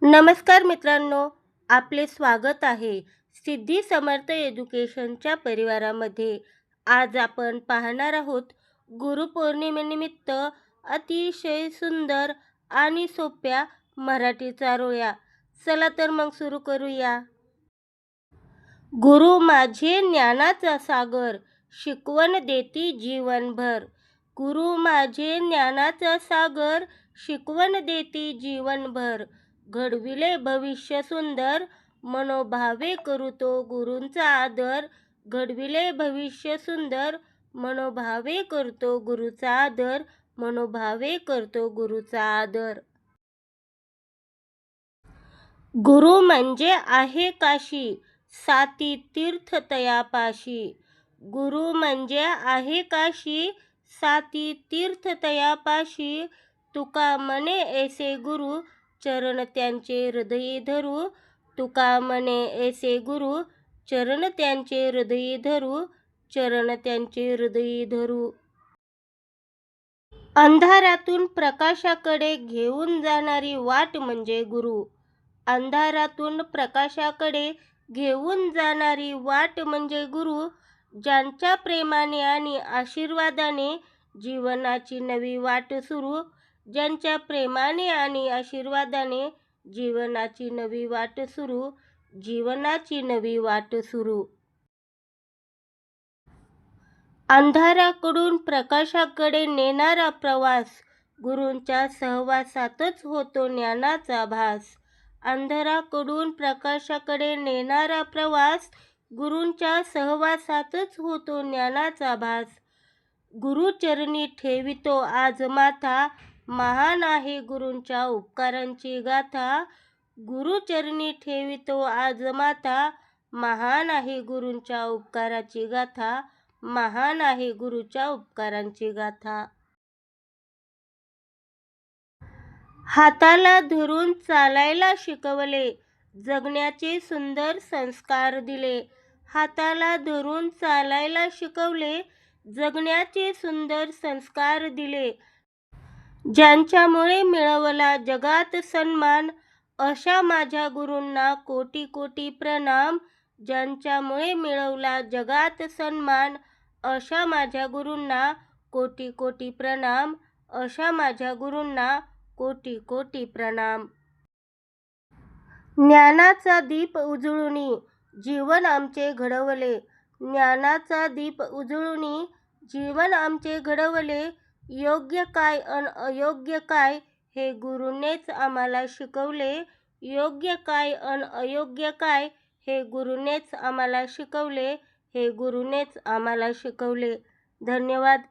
नमस्कार मित्रांनो, आपले स्वागत आहे सिद्धी समर्थ एज्युकेशनच्या परिवारामध्ये. आज आपण पाहणार आहोत गुरुपौर्णिमेनिमित्त अतिशय सुंदर आणि सोप्या मराठी चारोळ्या. चला तर मग सुरू करूया. गुरु माझे ज्ञानाचा सागर, शिकवण देती जीवनभर. गुरु माझे ज्ञानाचा सागर, शिकवण देती जीवनभर. घडविले भविष्य सुंदर, मनोभावे करू तो गुरूंचा आदर. घडविले भविष्य सुंदर, मनोभावे करतो गुरुचा आदर. मनोभावे करतो गुरुचा आदर. गुरु म्हणजे आहे काशी, साती तीर्थ तयापाशी. गुरु म्हणजे आहे काशी, साती तीर्थ तयापाशी. तुका म्हणे ऐसे गुरु, चरण त्यांचे हृदयी धरू. तुका म्हणे ऐसे गुरु, चरण त्यांचे हृदयी धरू. चरण त्यांचे हृदयी धरू. अंधारातून प्रकाशाकडे घेऊन जाणारी वाट म्हणजे गुरु. अंधारातून प्रकाशाकडे घेऊन जाणारी वाट म्हणजे गुरु. ज्यांच्या प्रेमाने आणि आशीर्वादाने जीवनाची नवी वाट सुरू. ज्यांच्या प्रेमाने आणि आशीर्वादाने जीवनाची नवी वाट सुरू. जीवनाची नवी वाट सुरू. अंधाराकडून प्रकाशाकडे नेणारा प्रवास, गुरूंच्या सहवासातच होतो ज्ञानाचा भास. अंधाराकडून प्रकाशाकडे नेणारा प्रवास, गुरूंच्या सहवासातच होतो ज्ञानाचा भास. गुरुचरणी ठेवितो आज माथा, महान आहे गुरूंच्या उपकारांची गाथा. गुरुचरणी ठेवितो आज माथा, महान आहे गुरूंच्या उपकाराची गाथा. महान आहे गुरुच्या उपकारांची गाथा. हाताला धरून चालायला शिकवले, जगण्याचे सुंदर संस्कार दिले. हाताला धरून चालायला शिकवले, जगण्याचे सुंदर संस्कार दिले. ज्यांच्यामुळे मिळवला जगात सन्मान, अशा माझ्या गुरूंना कोटी कोटी प्रणाम. ज्यांच्यामुळे मिळवला जगात सन्मान, अशा माझ्या गुरूंना कोटी कोटी प्रणाम. अशा माझ्या गुरूंना कोटी कोटी प्रणाम. ज्ञानाचा दीप उजळुनी जीवन आमचे घडवले. ज्ञानाचा दीप उजळुनी जीवन आमचे घडवले. योग्य काय अन अयोग्य काय, हे गुरूनेच आम्हाला शिकवले. योग्य काय अन अयोग्य काय, हे गुरूनेच आम्हाला शिकवले. हे गुरूनेच आम्हाला शिकवले. धन्यवाद.